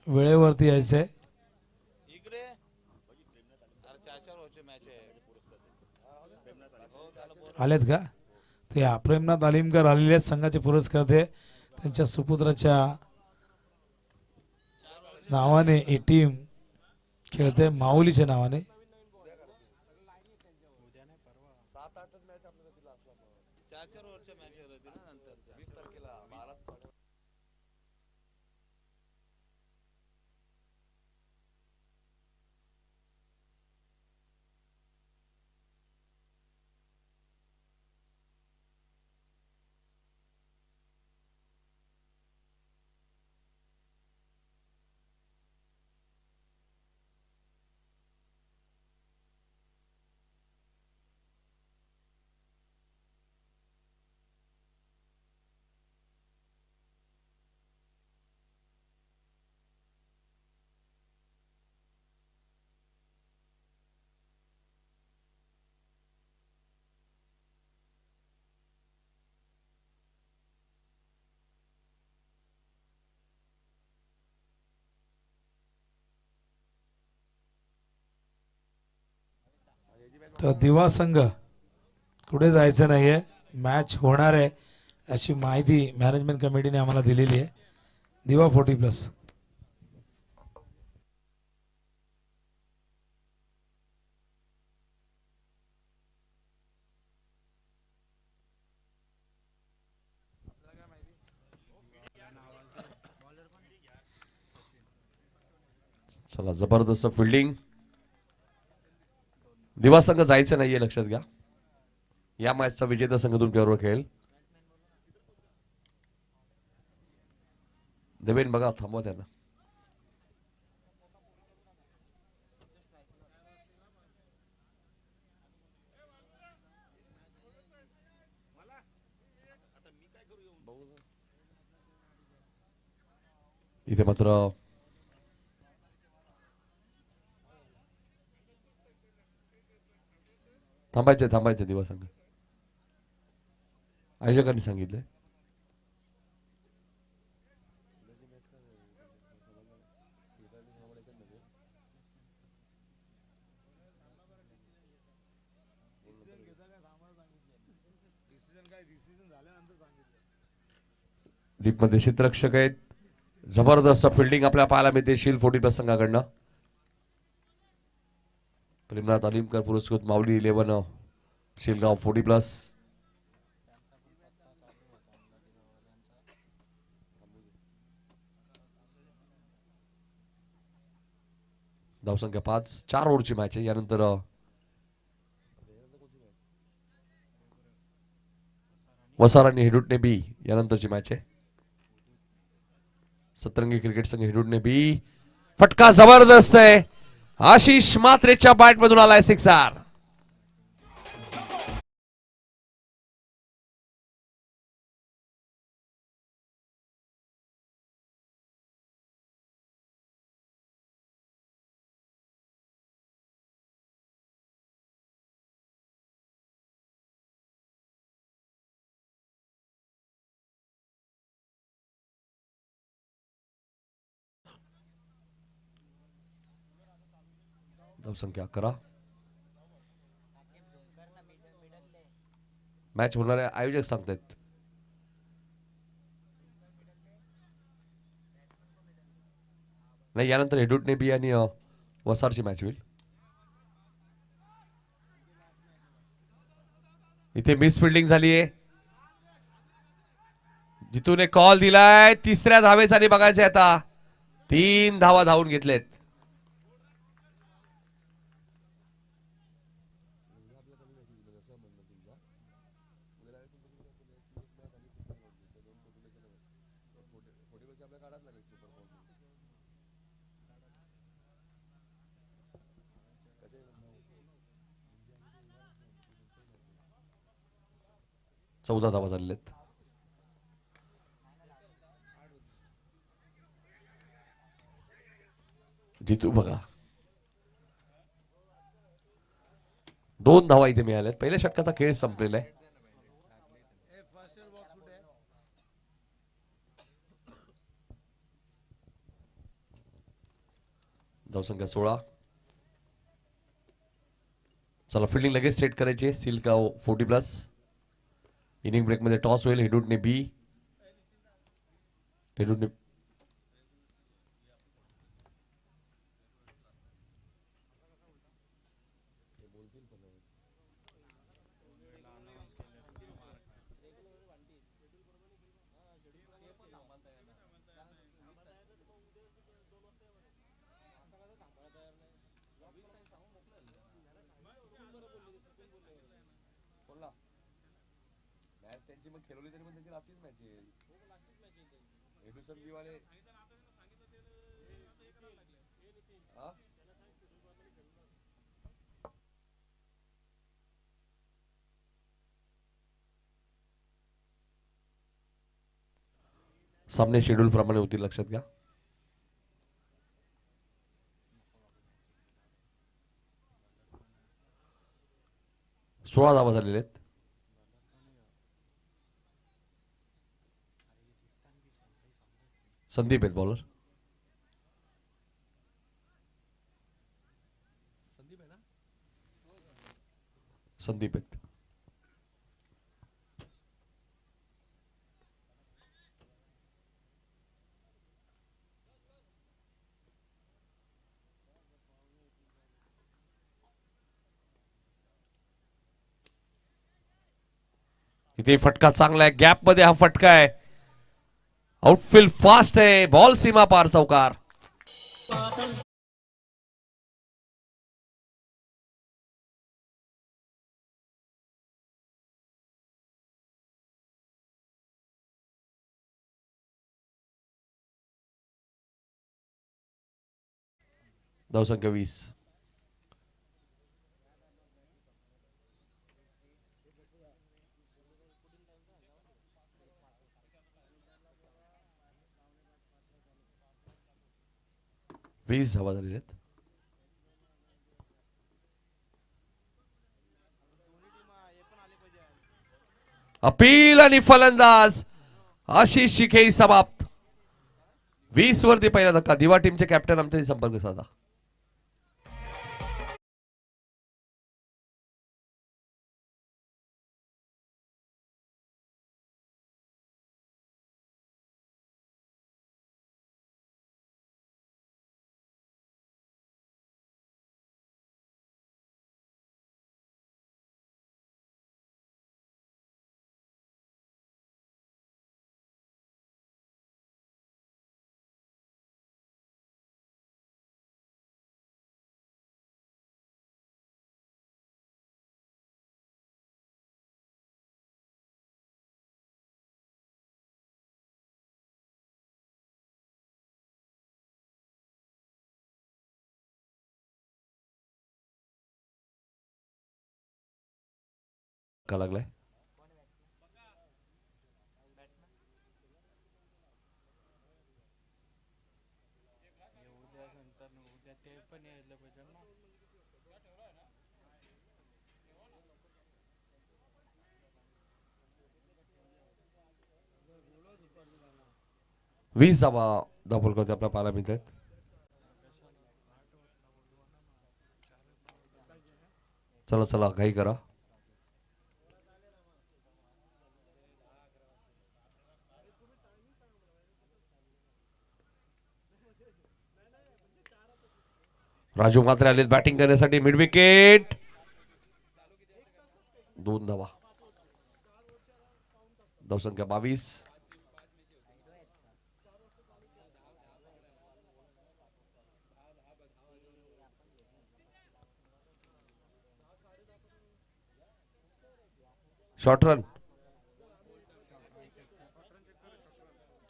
वेळेवरती यायचंय. आलेत का ते? प्रेमनाथ आलिमकर आलेले आहेत संघाचे पुरस्कर्ते. त्यांच्या सुपुत्राच्या नावाने ही टीम खेळते, माऊलीच्या नावाने. तर दिवा संघ कुठे जायचं नाहीये, मॅच होणार आहे अशी माहिती मॅनेजमेंट कमिटीने आम्हाला दिलेली आहे. दिवा 40+. चला, जबरदस्त फिल्डिंग. दिवा संघ जायचं नाहीये, लक्षात घ्या. या मॅचचा विजेता संघ तुमच्याबरोबर खेळेल. देवेन बघा, थांबवा त्यांना. इथे मात्र थांबायचे दिवा संघ. आयोजकांनी सांगितलंय. डीप मध्ये क्षेत्ररक्षक आहेत. जबरदस्त फिल्डिंग आपल्याला पाहायला मिळते शील 40+ संघाकडनं. प्रेमनाथ आलिमकर पुरस्कृत माऊली 11 शिलगाव 40+. धावसंख्या 5. 4 ओव्हरची मॅच आहे. यानंतर वसार आणि हेडुटणे बी यानंतरची मॅच आहे. सतरंगी क्रिकेट संघ हेडुटणे बी. फटका जबरदस्त आहे. आशिष मात्रेच्या बॅट मधून आलाय सिक्सर. धावसंख्या 11. मॅच होणार आहे आयोजक सांगतात. नाही, यानंतर हेडुटणे बी आणि वसारची मॅच होईल. इथे मिस फिल्डिंग झाली आहे. जितूने कॉल दिलाय. तिसऱ्या धावेसाठी बघायचे आता. 3 धावा धावून घेतलेत. चौदा धावा झालेत. जितू बघा 2 धावा इथे मिळाल्यात. पहिल्या षटकाचा खेळ संपलेला आहे. धावसंख्या 16. चला फिल्डिंग लगेच सेट करायची आहे. सील का 40+. इनिंग ब्रेक मध्ये टॉस होईल. हेडूटने बी. हेडूटने मॅच त्यांची मग खेळवली तरी पण त्यांची लास्टचीच मॅच आहे. हेडूसन बी वाले हा सामने शेड्यूल प्रमाणे होतील, लक्षात घ्या. सोळा धावा झालेले आहेत. संदीप आहेत बॉलर. संदीप आहेत. इथे फटका चांगला आहे. गॅप मध्ये हा फटका आहे. आउटफील्ड फास्ट आहे. बॉल सीमा पार चौकार. धावसंख्या 20. धावा झालेल्या आहेत. अपील आणि फलंदाज आशिष शिखे समाप्त. 20 वरती पहिला धक्का. दिवा टीमचे कॅप्टन आमच्याशी संपर्क साधा. का लागलाय. वीस धावा धावफल करते आपल्या पाहायला मिळत आहेत. चला चला घाई करा. राजू मात्रे आलेत बॅटिंग करण्यासाठी. Mid wicket. 2 धावा. धावसंख्या 22. Short run.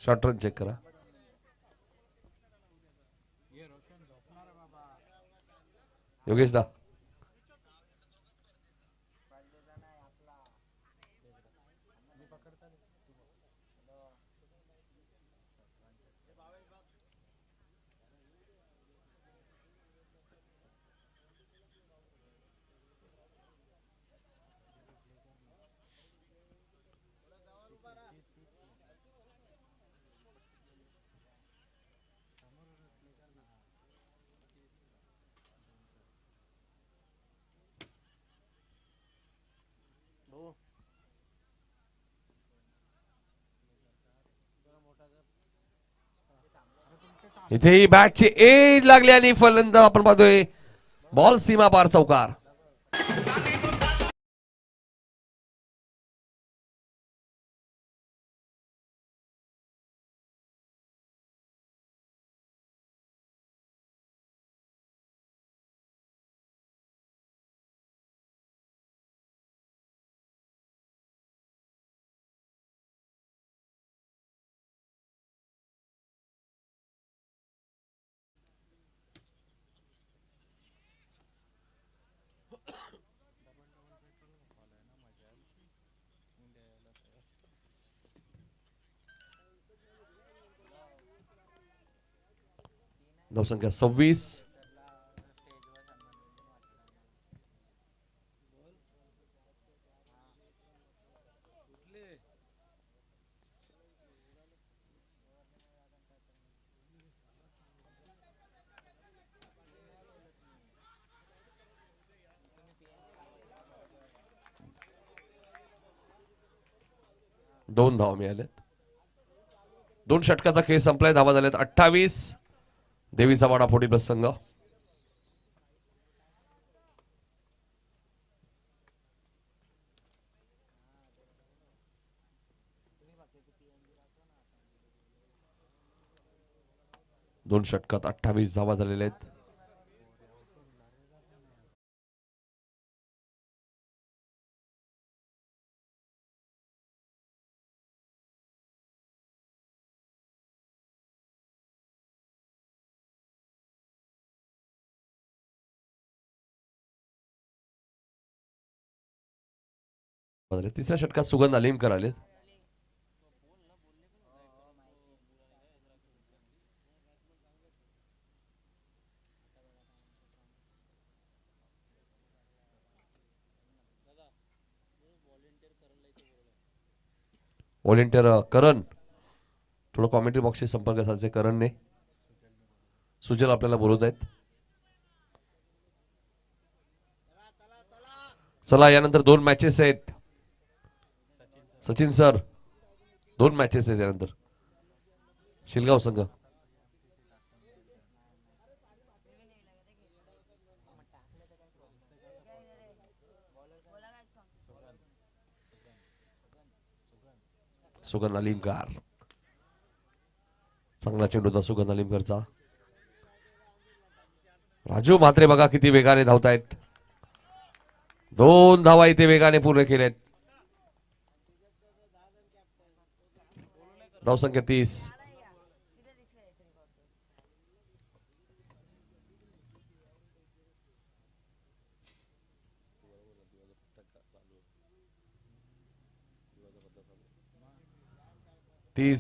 Short run check करा. योगेश दा. इथेही बॅटची एज लागली आणि फलंदाज आपण पाहतोय बॉल सीमा पार चौकार. धावसंख्या 26. दोन धावा मिळाल्यात. 2 षटकाचा खेळ संपलाय. धावा झाल्यात 28. देवीचा वाडा पोटी प्रसंग. दोन षटकात 28 धावा झालेल्या आहेत. तिसऱ्या षटकात सुगंध अलीमकर आले. व्हॉलेंटियर करण थोडं कॉमेंट्री बॉक्सशी संपर्क साधायचे करणने. सुजल आपल्याला बोलवत आहेत. चला यानंतर 2 मॅचेस आहेत. सचिन सर 2 मॅचेस आहेत यानंतर. शिलगाव संघ सुगंध अलीमकर. चांगला चेंडू होता सुगंध अलीमकरचा. राजू म्हात्रे बघा किती वेगाने धावतायत. 2 धावा इथे वेगाने पूर्ण केल्यात. धावसंख्या 30.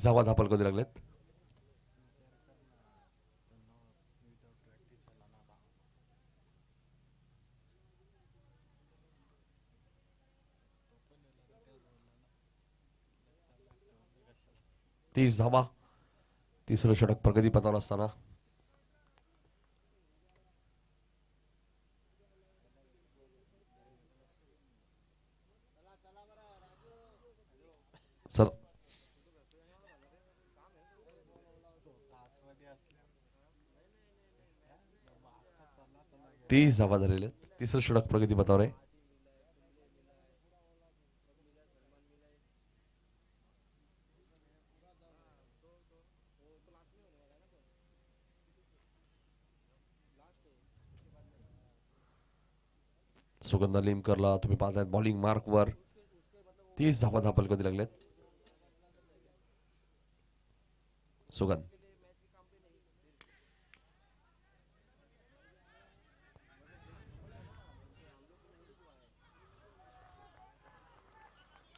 धावा धापल कधी लागलेत. धावा. तिसरं षटक प्रगती पथावर असताना सर 30 धावा झालेले. तिसरं षटक प्रगती पथावर आहे. सुगंध अलीमकरला तुम्ही पाहतायत बॉलिंग मार्क वर 30 धावा धापल कधी लागलेत. सुगंध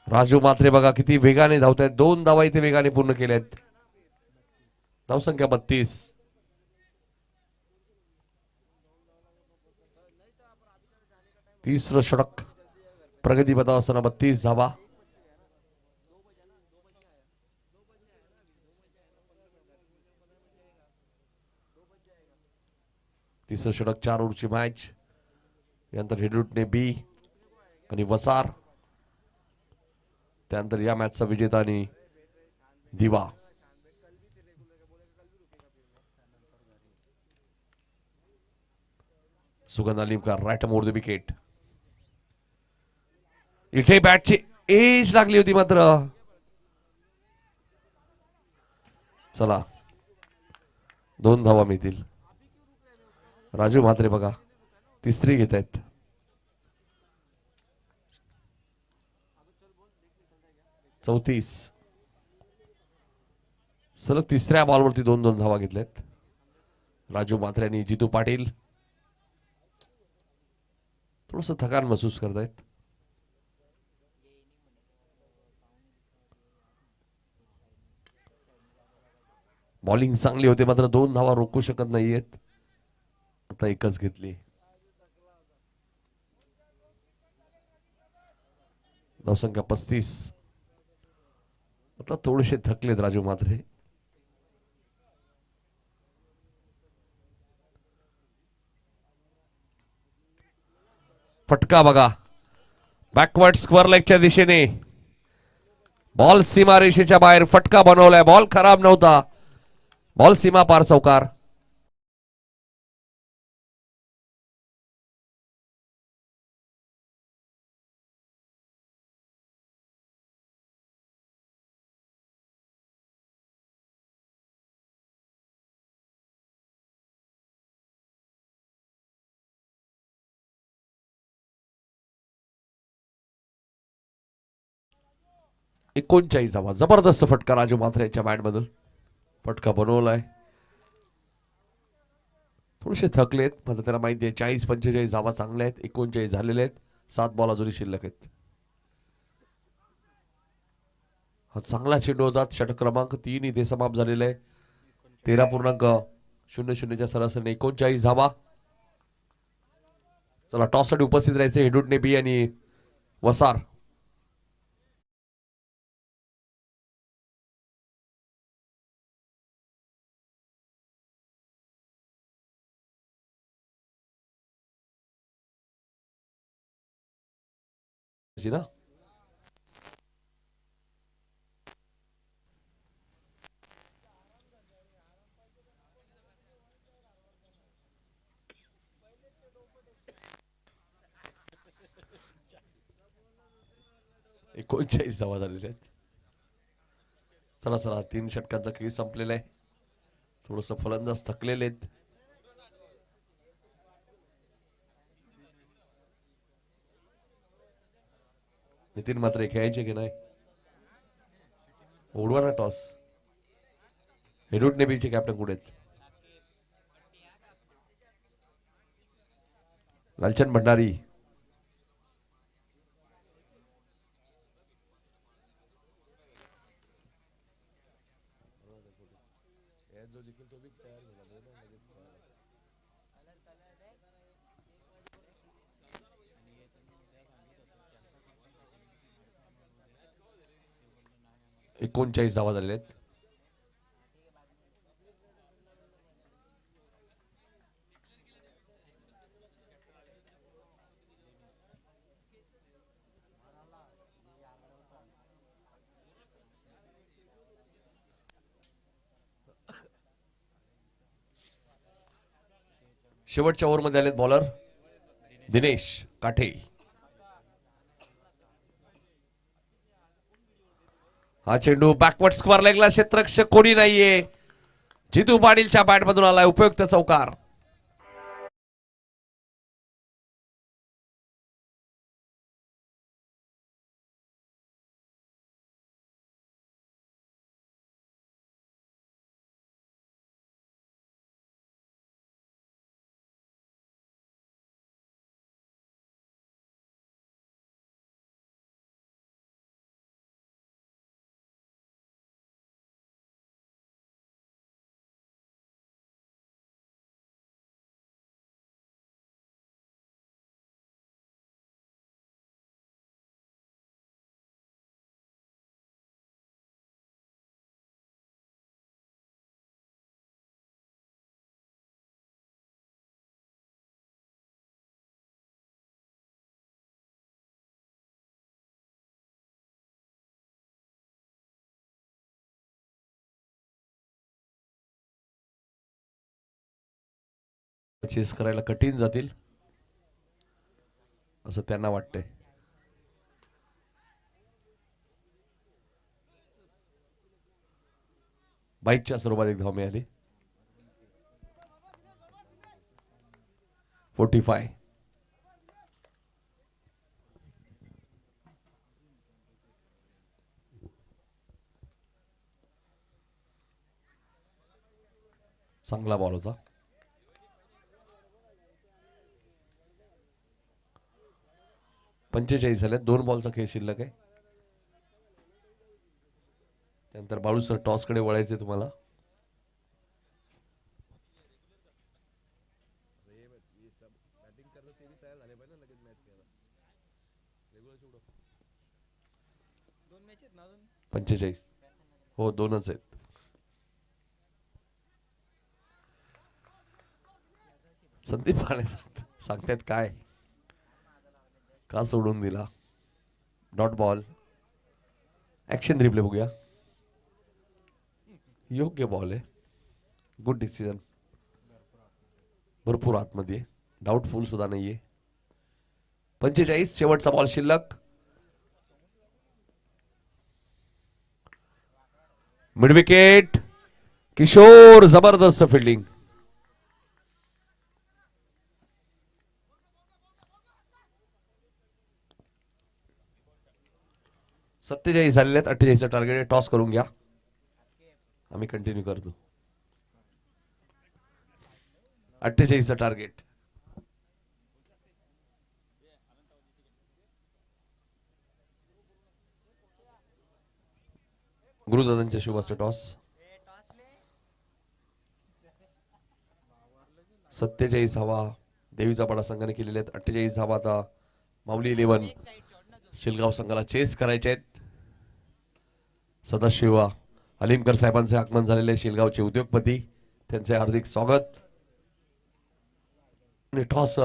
राजू मात्रे बघा किती वेगाने धावतायत. 2 धावा इथे वेगाने पूर्ण केल्यात. धावसंख्या 32. तिसरं षटक प्रगती पथावर असताना 32 धावा. तिसरं षटक 4 ओव्हरची मॅच. यानंतर हेडरूटने बी आणि वसार. त्यानंतर या मॅचचा विजेता आणि दिवा. सुगंध अलिमकर राईट मोर द विकेट. इथे बॅटची एज लागली होती मात्र. चला 2 धावा मिळतील. राजू म्हात्रे बघा तिसरी घेत आहेत. चौतीस. सलग तिसऱ्या बॉलवरती 2-2 धावा घेतल्यात राजू म्हात्रे आणि जितू पाटील. थोडस थकान महसूस करतायत. बॉलिंग चांगली होते मात्र 2 धावा रोखू शकत नाहीयेत. आता एकच घेतली. धावसंख्या 35. आता थोडेसे थकलेत राजू म्हात्रे. फटका बघा बॅकवर्ड स्क्वेअर लेगच्या दिशेने. बॉल सीमारेषेच्या बाहेर फटका बनवलाय. बॉल खराब नव्हता. बॉल सीमा पार चौकार. एकोणचाळीस धावा. जबरदस्त फटका राजू म्हात्रे यांच्या बॅट मधून. फटका बनवलाय. थोडेसे थकलेत मात्र त्याला माहिती आहे 40-45 धावा चांगल्या आहेत. 39 झालेले आहेत. 7 बॉल अजूनही शिल्लक आहेत. हा चांगला चेंडू होता. षटक क्रमांक 3 इथे समाप्त झालेला आहे. 13.00च्या सरासरीने 39 धावा. चला टॉस साठी उपस्थित राहायचे हेडूट नेबी आणि वसार. ना 39 धावा झालेल्या आहेत. चला चला 3 षटकांचा खेळ संपलेला आहे. थोडस फलंदाज थकलेले आहेत. नितीन मात्र खेळायचे की नाही. उडवा ना टॉस. हेडूट नेबीचे कॅप्टन कुठे आहेत. लालचंद भंडारी. एकोणचाळीस धावा झालेल्या आहेत. शेवटच्या ओव्हरमध्ये आलेत बॉलर दिनेश काठे. हा चेंडू बॅकवर्ड स्क्वेअर लेगला. क्षेत्ररक्षक कोणी नाहीये. जितू पाटीलच्या बॅट मधून आलाय उपयुक्त चौकार. चेस करायला कठीण जातील. असं त्यांना वाटतंय. बाईकच्या स्वरूपात एक धाव मिळाली. 45. चांगला बॉल होता. पंचेचाळीस झाले. 2 बॉलचा खेळ शिल्लक आहे. त्यानंतर बाळू सर टॉस कडे वळायचे तुम्हाला. पंचेचाळीस. हो 2च आहेत. संदीप पाणे सांगतायत काय, का सोडून दिला. Dot ball. ऍक्शन रिप्ले बघूया. योग्य बॉल आहे. Good decision. भरपूर आतमध्ये. डाऊटफुल सुद्धा नाहीये. 45. शेवटचा बॉल शिल्लक. Mid wicket. किशोर जबरदस्त फिल्डिंग. सत्तेचाळीस झालेले आहेत. 48चं टार्गेट. टॉस करून घ्या. आम्ही कंटिन्यू करतो. 48चं टार्गेट. गुरुदादांच्या शुभाचं टॉस. 47 धावा देवीचा पाडा संघाने केलेले आहेत. 48 धावा आता माऊली 11 शिलगाव संघाला चेस करायचे आहेत. सदाशिव अलीमकर साहेबांचे आगमन झालेले शिलगावचे उद्योगपती, त्यांचे हार्दिक स्वागत. टॉस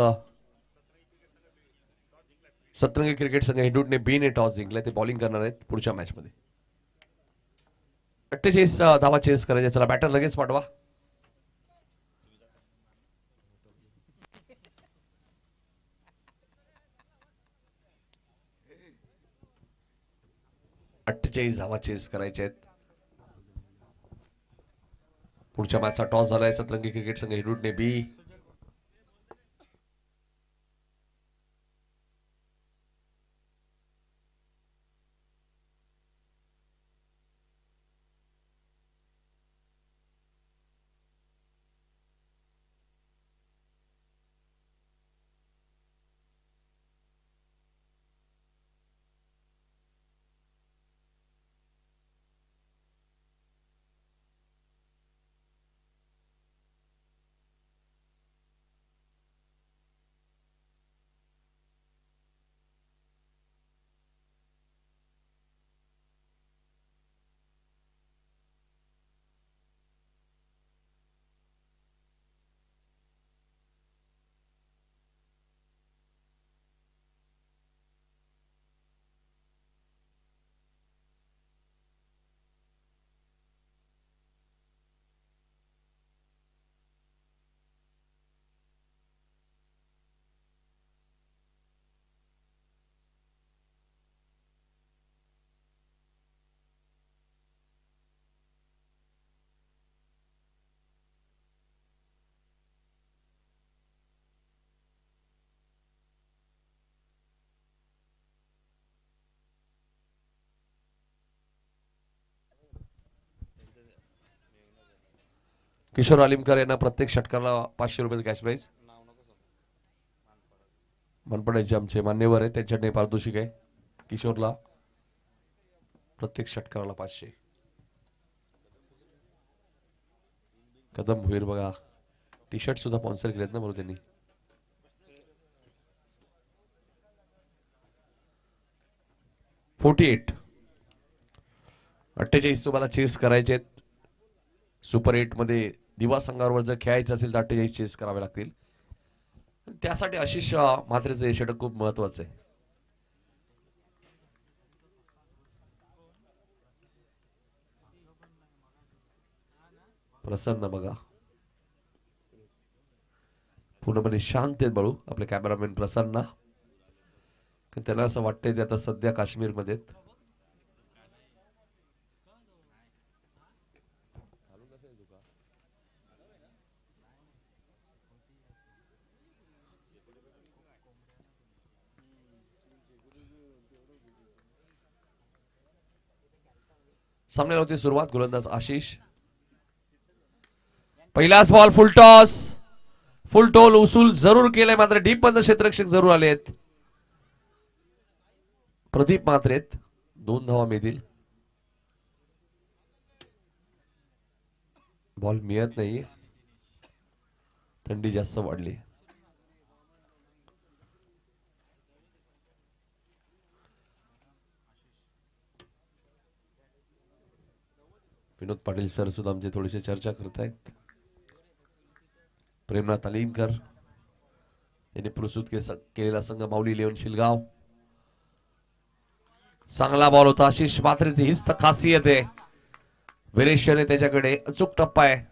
सतरंगी क्रिकेट संघ हिंदूटने बी ने टॉस जिंकलाय. ते बॉलिंग करणार आहेत पुढच्या मॅच मध्ये. 48 धावा चेस करायचे. चला बॅटर लगेच पाठवा. धावा चेस करायचे आहेत. पुढच्या मॅचचा टॉस झालाय. सतरंगी क्रिकेट संघ हिंदूटने बी. किशोर अलीमकर यांना प्रत्येक षटकाला 500 रुपये कॅश प्राइज. मनपड्याचे आमचे मान्यवर आहे, त्यांच्याकडे पारितोषिक आहे. किशोरला प्रत्येक षटकाला 500. कदम भुईर बघा टी शर्ट सुद्धा स्पॉन्सर केलेत ना बरोबर त्यांनी. $48. 48 तुम्हाला चेस करायचे आहेत. सुपर 8 मध्ये दिवा संघावर जर खेळायचं असेल तर 48 चेस करावे लागतील. त्यासाठी आशिष म्हात्रेचं हे षटक खूप महत्वाचं आहे. प्रसन्न बघा पूर्णपणे शांत आहेत बाळू. आपले कॅमेरामॅन प्रसन्न. त्याला असं वाटतंय ते आता सध्या काश्मीरमध्ये आहेत. सामन्याला होती सुरुवात. गोलंदाज आशिष. पहिलाच बॉल फुल टॉस. फुल टोल उसूल जरूर केलाय, मात्र डीप मध्ये क्षेत्ररक्षक जरूर आलेत. प्रदीप मात्रेत 2 धावा मिळतील. बॉल मिळत नाही, थंडी जास्त वाढली. विनोद पाटील सर सुद्धा आमचे थोडीशी चर्चा करत आहेत. प्रेमनाथ तालीमकर यांनी प्रस्तुत केलेला संघ माऊली 11 शिलगाव. चांगला बॉल होता. आशिष मात्रेची हीच तर खासियत आहे. व्हेरिएशन आहे त्याच्याकडे, अचूक टप्पा आहे.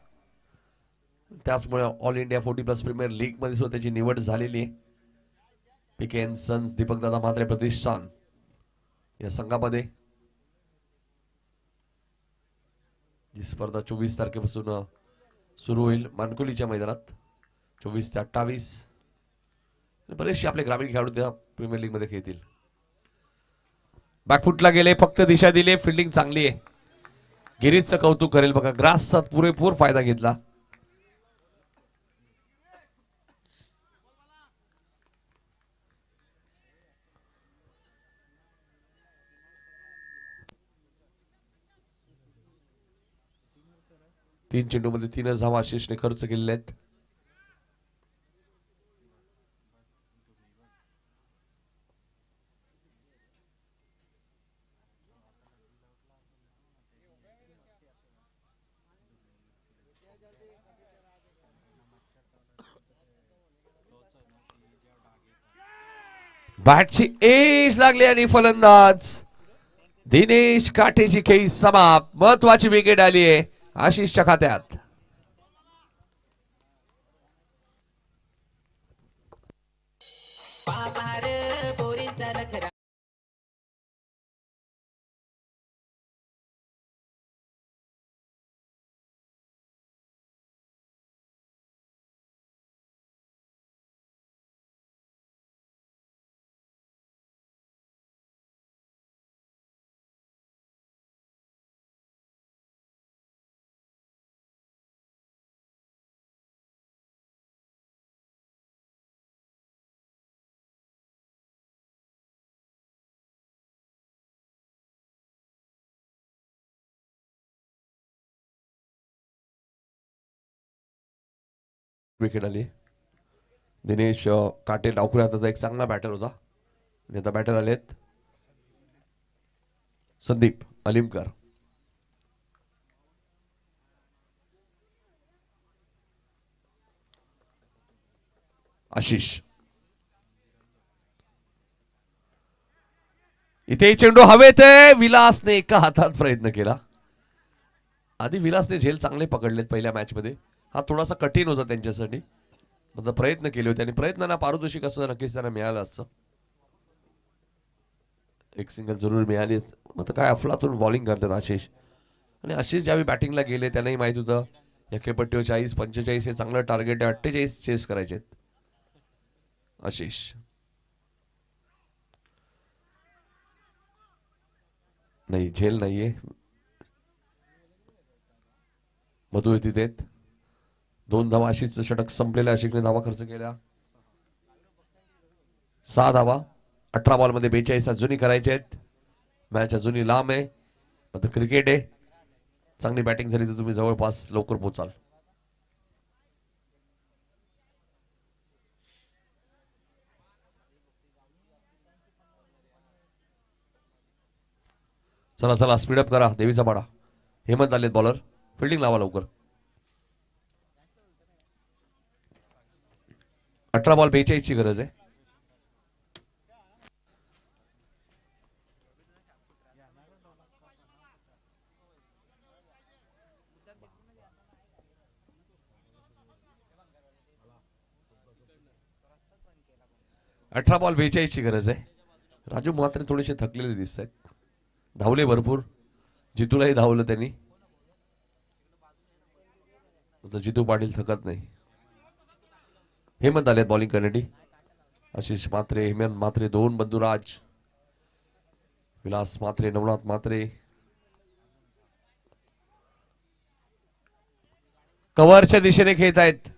त्याचमुळे ऑल इंडिया 40+ प्रीमियर लीग मध्ये सुद्धा त्याची निवड झालेली आहे. पीके एन सन्स दीपकदादा म्हात्रे प्रतिष्ठान या संघामध्ये जी स्पर्धा 24 तारखेपासून सुरू होईल मानकुलीच्या मैदानात. 24 ते 28 बरेचसे आपले ग्रामीण खेळाडू त्या प्रीमियर लीग मध्ये खेळतील. बॅकफुटला गेले, फक्त दिशा दिली. फिल्डिंग चांगली आहे. गिरीजचं कौतुक करेल बघा. ग्रासचा पुरेपूर फायदा घेतला. तीन चेंडूमध्ये 3 धावा आशिषने खर्च केलेले आहेत. बॅटची एज लागली आणि फलंदाज दिनेश काठेची खेळी समाप्त. महत्वाची विकेट आली आहे आशिषच्या खात्यात. विकेट आली. दिनेश काटे डावखुऱ्या हाताचा एक चांगला बॅटर होता. आता बॅटर आलेत संदीप अलिमकर. आशिष इथे चेंडू हवेत. विलासने एका हातात प्रयत्न केला. आधी विलासने झेल चांगले पकडलेत पहिल्या मॅच मध्ये. हा थोडासा कठीण होता त्यांच्यासाठी, म्हणजे प्रयत्न केले होते आणि प्रयत्नांना पारितोषिक असं नक्कीच त्यांना मिळालं असतं. एक सिंगल जरूर मिळाली. मग काय अफलातून बॉलिंग करतात आशिष. आणि आशिष ज्यावेळी बॅटिंगला गेले त्यांनाही माहित होतं या खेळपट्टीवर 40-45 हे चांगलं टार्गेट आहे. 48 चेस करायचे आशिष. नाही झेल नाहीये. मधू तिथे 2 धावा. आशिषचं षटक संपलेलं. आशिषने धावा खर्च केल्या 6 धावा. 18 बॉल मध्ये 42 अजूनही करायचे आहेत. मॅच अजूनही लांब आहे. आता क्रिकेट आहे. चांगली बॅटिंग झाली तर तुम्ही जवळपास लवकर पोहोचाल. चला चला स्पीडअप करा. देवीचा पाडा. हेमंत आलेत बॉलर. फिल्डिंग लावा लवकर. 18 बॉल 42 ची गरज आहे. अठरा बॉल 42 ची गरज आहे. राजू म्हात्रे थोडेसे थकलेले दिसत आहेत. धावले भरपूर, जितूलाही धावलं त्यांनी. आता जितू पाटील थकत नाही. हेमंत आले बॉलिंग करण्यासाठी. आशिष म्हात्रे, हेमंत म्हात्रे, दोन बंधुराज, विलास म्हात्रे, नवनाथ म्हात्रे. कव्हरच्या दिशेने खेळत आहेत.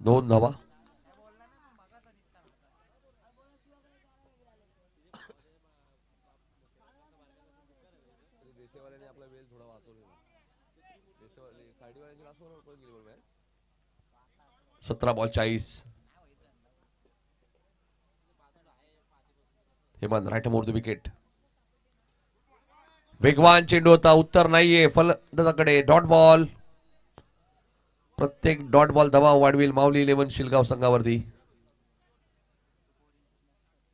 दोन धावा. सतरा ball 40. Hemant right more the wicket. वेगवान चेंडू होता, उत्तर नाहीये फलंदाजाकडे. Dot ball. प्रत्येक डॉट बॉल दबाव वाढविल माऊली 11 शिलगाव संघावरती.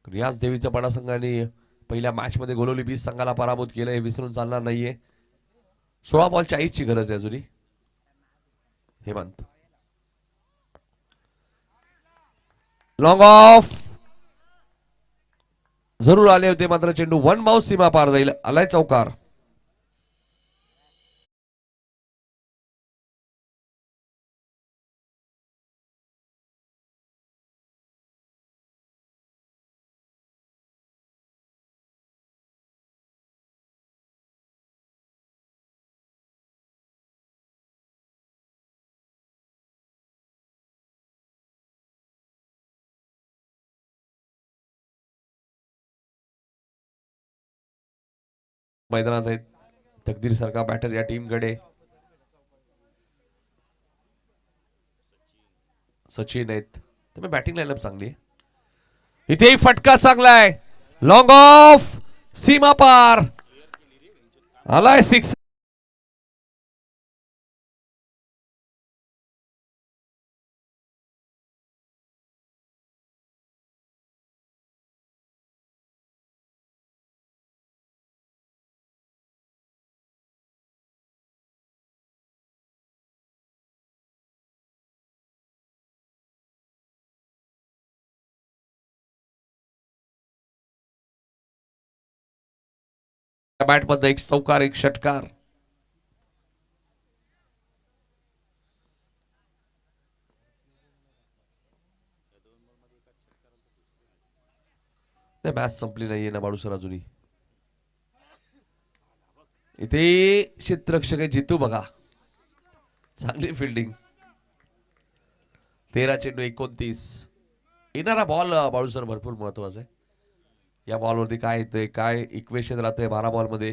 रियाज देवीचा पडा संघाने पहिल्या मॅच मध्ये गोलोली 20 संघाला पराभूत केलं, हे विसरून चालणार नाहीये. 16 बॉल 40 ची गरज आहे अजूनही. हेमंत लॉंग ऑफ जरूर आले होते, मात्र चेंडू वन माउस सीमा पार जाईल. आलाय चौकार. मैदानात आहेत तकदीर सारखा बॅटर या टीम कडे. सचिन आहेत, त्यामुळे बॅटिंग लाईनअप चांगली आहे. इथेही फटका चांगला आहे. लॉंग ऑफ सीमा पार आलाय. 6. बॅट मध्ये एक चौकार, एक षटकार. मॅच संपली नाहीये ना बाळूसर अजूनही. इथे क्षेत्ररक्षक आहे जितू बघा, चांगली फिल्डिंग. 13 चेंडू 29. येणारा बॉल बाळूसर भरपूर महत्वाचा आहे. या बॉलवरती काय येतंय, काय इक्वेशन राहतंय 12 बॉल मध्ये.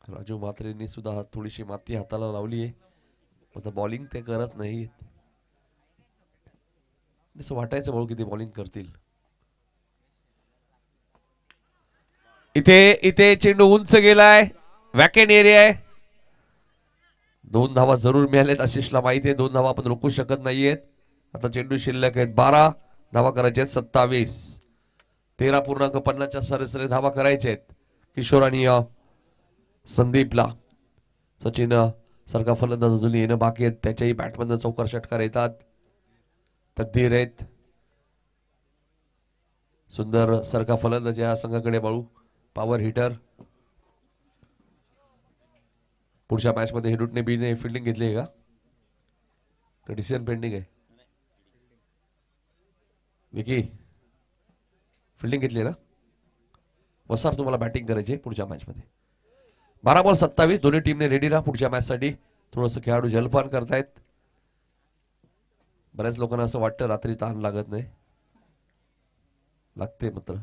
राजू म्हात्रेंनी सुद्धा थोडीशी माती हाताला लावली आहे, आता बॉलिंग ते करत नाही. असं वाटायचं भाऊ किती बॉलिंग करतील. इथे इथे चेंडू उंच गेलाय, वॅकेंट एरिया आहे. 2 धावा जरूर मिळाल्यात. आशिषला माहिती आहे 2 धावा आपण रोखू शकत नाहीयेत. आता चेंडू शिल्लक आहेत 12 धावा करायचे आहेत. 27. 13.50च्या सरासरी धावा करायचे आहेत किशोर आणि संदीपला. सचिन सारखा फलंदाज अजून येणं बाकी आहेत, त्याच्याही बॅटमधनं चौकार षटकार येतात. तकदीर आहेत. सुंदर सारखा फलंदाज या संघाकडे बाळू, पॉवर हिटर. पुढच्या मॅच मध्ये हेडूटने बीने फिल्डिंग घेतली आहे का डिसिजन पेंडिंग आहे. विकी फिल्डिंग घेतली ना. वसार तुम्हाला बॅटिंग करायची पुढच्या मॅच मध्ये. 12 बॉल 27. दोन्ही टीमने रेडी राहा पुढच्या मॅच साठी. थोडंसं खेळाडू जलपान करतायत. बऱ्याच लोकांना असं वाटतं रात्री ताण लागत नाही, लागते मात्र.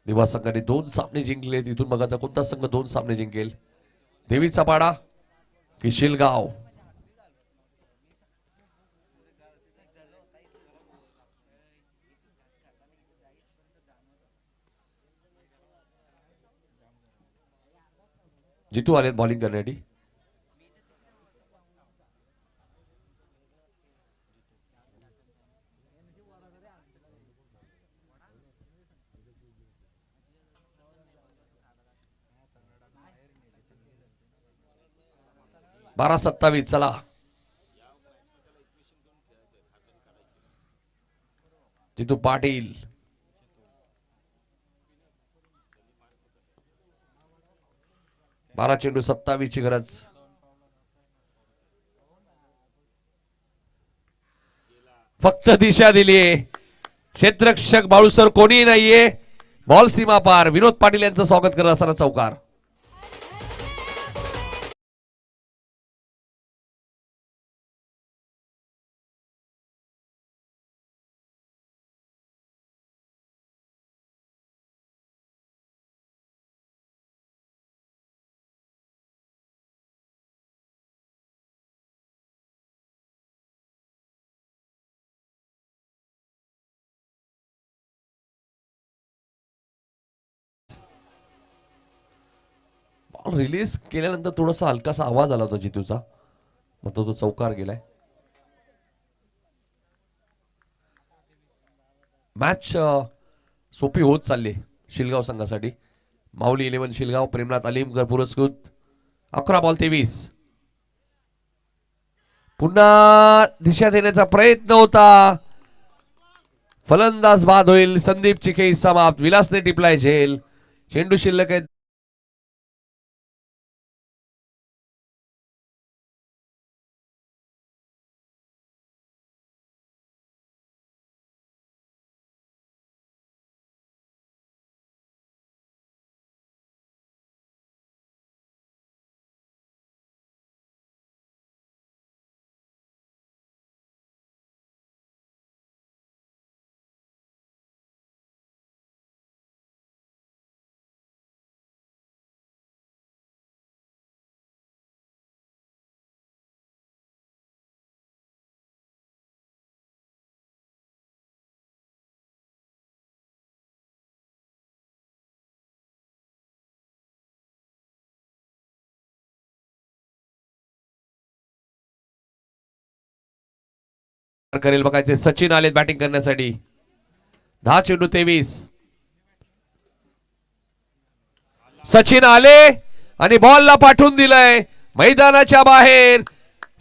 दिवा संघाने 2 सामने जिंकले. तिथून बघायचा कोणता संघ 2 सामने जिंकेल. देवीचा पाडा की शिलगाव. जितू आलेत बॉलिंग करण्यासाठी. 12-27 चला. जितू पाटील, बारा चेंडू 27 ची गरज. फक्त दिशा दिलीये. क्षेत्ररक्षक बाळूसर कोणी नाहीये. बॉल सीमा पार. विनोद पाटील यांचं स्वागत करत असताना चौकार. रिलीज केल्यानंतर थोडासा हलकासा आवाज आला होता जितूचा, मग तो चौकार गेलाय. मॅच सोपी होत चालली शिलगाव संघासाठी. माऊली 11 शिलगाव, प्रेमनाथ अलीमकर पुरस्कृत. 11 बॉल 23. पुन्हा दिशा देण्याचा प्रयत्न होता. फलंदाज बाद होईल. संदीप चिके समाप्त. विलासने टिपलाय झेल. चेंडू शिल्लक आहे. करेल बघायचे. सचिन आले बॅटिंग करण्यासाठी. 10 चेंडू 23. सचिन आले आणि बॉलला पाठवून दिलंय मैदानाच्या बाहेर.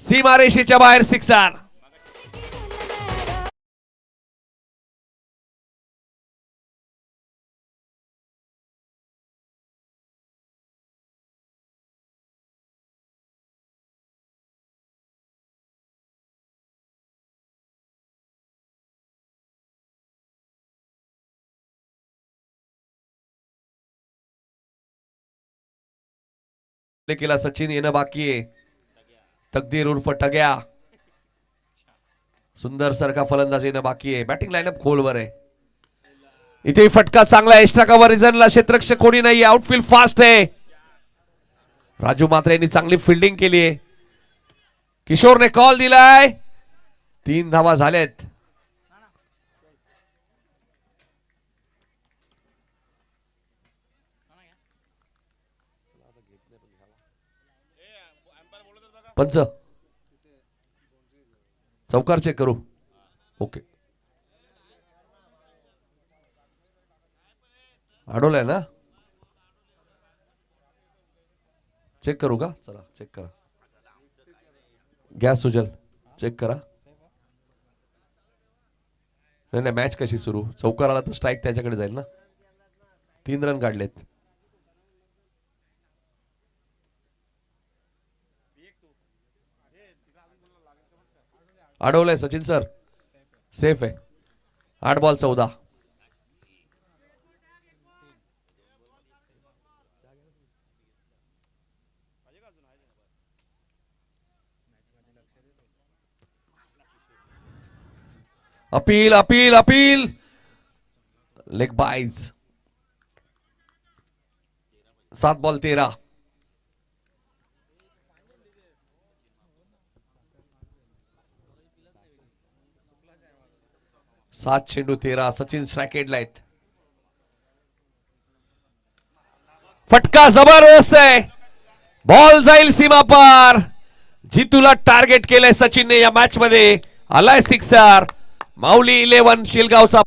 सीमारेषेच्या बाहेर सिक्सर. केला सचिन. येणं बाकी आहे. तकदीर उर्फ टग्या. सुंदर सारखा फलंदाज येणं बाकी आहे. बॅटिंग लाईनअप खोलवर आहे. इथे फटका चांगला. एक्स्ट्रा कव्हर रिझनला क्षेत्ररक्षक कोणी नाही. आउटफील्ड फास्ट आहे. राजू मात्रे यांनी चांगली फिल्डिंग केली आहे. किशोरने कॉल दिलाय. 3 धावा झाल्यात. पंच चौकार चेक करू. ओके. अडवलाय ना. चेक करू का. चला चेक करा. गॅस सुजल चेक करा. नाही नाही मॅच कशी सुरू. चौकार आला तर स्ट्राईक त्याच्याकडे जाईल ना. 3 रन काढलेत. अडवलंय सचिन सर. सेफ आहे. 8 ball 14. Appeal appeal appeal. Leg byes. 7 ball 13. 7 चेंडू 13. सचिन स्ट्रायकेडला आहेत. फटका जबरदस्त आहे. बॉल जाईल सीमा पार. जितूला टार्गेट केलंय सचिनने या मॅच मध्ये. आलाय सिक्सर. माऊली 11 शिलगावचा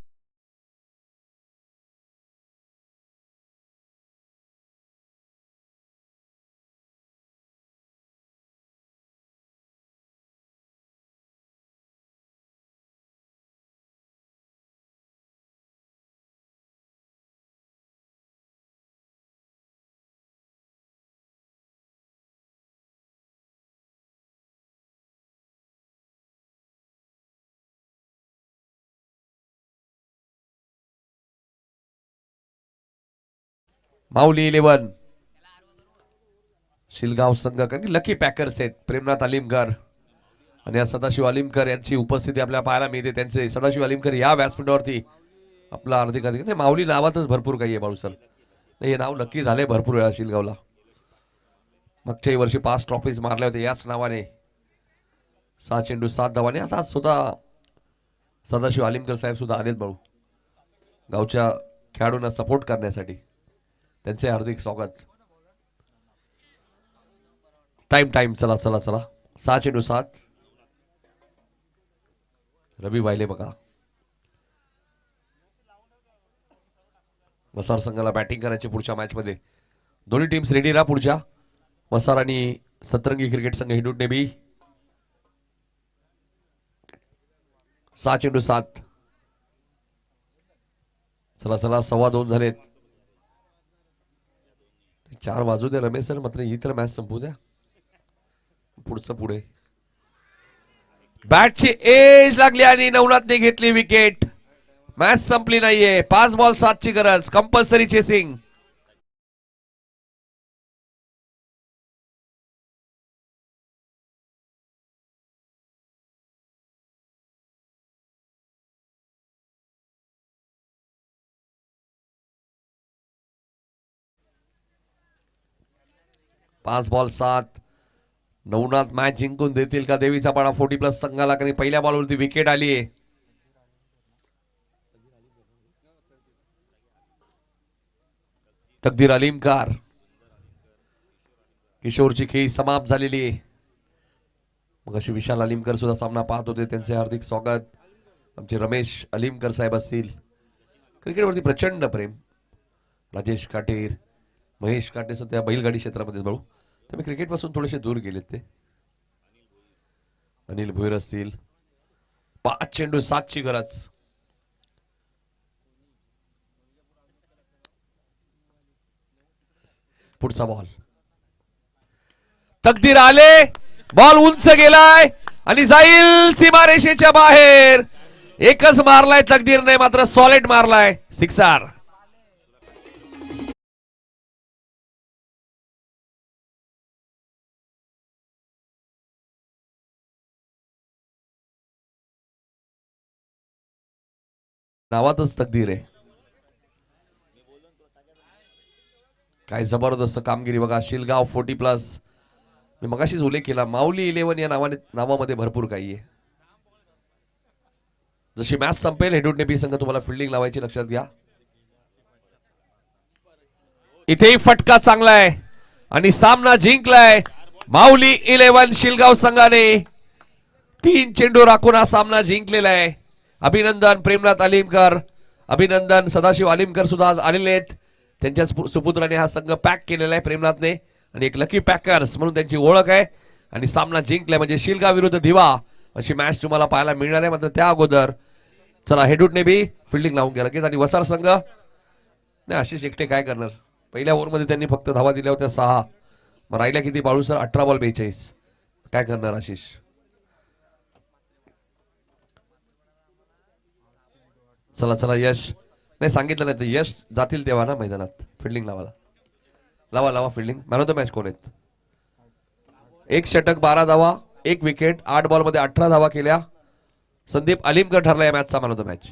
माऊली 11 शिलगाव संघ, कारण की लकी पॅकर्स आहेत. प्रेमनाथ अलिमकर आणि सदाशिव अलिमकर यांची उपस्थिती आपल्याला पाहायला मिळते. त्यांचे सदाशिव अलिमकर या व्यासपीठावरती आपला हार्दिक नाही, माऊली नावातच भरपूर काही आहे बाळूसर. हे नाव नक्की झालंय भरपूर वेळा शिलगावला. मागच्याही वर्षी 5 ट्रॉफीज मारल्या होत्या याच नावाने. 6 चेंडू 7 धावाने. आता सुद्धा सदाशिव अलिमकर साहेब सुद्धा आलेत बाळू गावच्या खेळाडूंना सपोर्ट करण्यासाठी. त्यांचे हार्दिक स्वागत. टाइम चला चला चला. 6 चेंडू 7. रवी वायले बघा. वसार संघाला बॅटिंग करायची पुढच्या मॅच मध्ये. दोन्ही टीम्स रेडी राहा पुढच्या. वसार आणि सतरंगी क्रिकेट संघ हिंदुटणे बी. 6 चेंडू 7. चला चला 2:15 झालेत. 4 वाजू दे रमेश सर, मात्र ही तर मॅच संपू द्या. पुढचं पुढे. बॅटची एज लागली आणि नवनाथने घेतली विकेट. मॅच संपली नाहीये. 5 बॉल 7 ची गरज. Compulsory chasing. पाच बॉल 7. नवनाथ मॅच जिंकून देतील का देवीचा पाडा 40+ संघाला? कारण पहिल्या बॉलवरती विकेट आली आहे. तकदीर अलीमकार. किशोरची खेळी समाप्त झालेली आहे. मग अशी विशाल अलीमकर सुद्धा सामना पाहत होते. त्यांचे हार्दिक स्वागत. आमचे रमेश अलीमकर साहेब असतील. क्रिकेटवरती प्रचंड प्रेम. राजेश काटेर, महेश काटे सध्या बैलगाडी क्षेत्रामध्ये बाळू, त्यामुळे क्रिकेट पासून थोडेसे दूर गेलेत ते. अनिल भोयर असतील. 5 चेंडू 7 ची गरज. पुढचा बॉल. तकदीर आले. बॉल उंच गेलाय आणि जाईल सीमारेषेच्या बाहेर. एकच मारलाय तकदीरने, मात्र सॉलिड मारलाय. 6. नावातच तकदीर आहे. काय जबरदस्त कामगिरी बघा. शिलगाव 40+. मी मगाशीच उल्लेख केला, माऊली 11 या नावामध्ये भरपूर काही आहे. जशी मॅच संपेल हेडूटने बी संघ तुम्हाला फिल्डिंग लावायची, लक्षात घ्या. इथेही फटका चांगला आहे आणि सामना जिंकलाय माऊली 11 शिलगाव संघाने. 3 चेंडू राखून हा सामना जिंकलेला आहे. अभिनंदन प्रेमनाथ अलीमकर, अभिनंदन सदाशिव अलीमकर सुद्धा आज आलेले आहेत. त्यांच्या सुपुत्राने हा संघ पॅक केलेला आहे प्रेमनाथने, आणि एक लकी पॅकर्स म्हणून त्यांची ओळख आहे. आणि सामना जिंकलाय म्हणजे शिलगाव विरुद्ध दिवा अशी मॅच तुम्हाला पाहायला मिळणार आहे. मात्र त्या अगोदर चला हेडूटने बी फिल्डिंग लावून घ्या लगेच. आणि वसार संघ नाही, आशिष एकटे काय करणार. पहिल्या ओव्हरमध्ये त्यांनी फक्त धावा दिल्या होत्या 6. मग राहिल्या किती बाळू सर? 18 बॉल 42. काय करणार आशिष? चला चला यश नाही सांगितलं नाही तर यश जातील तेव्हा ना मैदानात फिल्डिंग लावायला. लावा लावा fielding. Man of the match कोण आहेत? 1 षटक 12 धावा 1 विकेट. 8 बॉल मध्ये 18 धावा केल्या. संदीप अलीमकर ठरला या मॅचचा मॅन ऑफ द मॅच.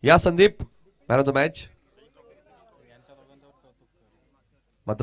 या Sandeep man of the match.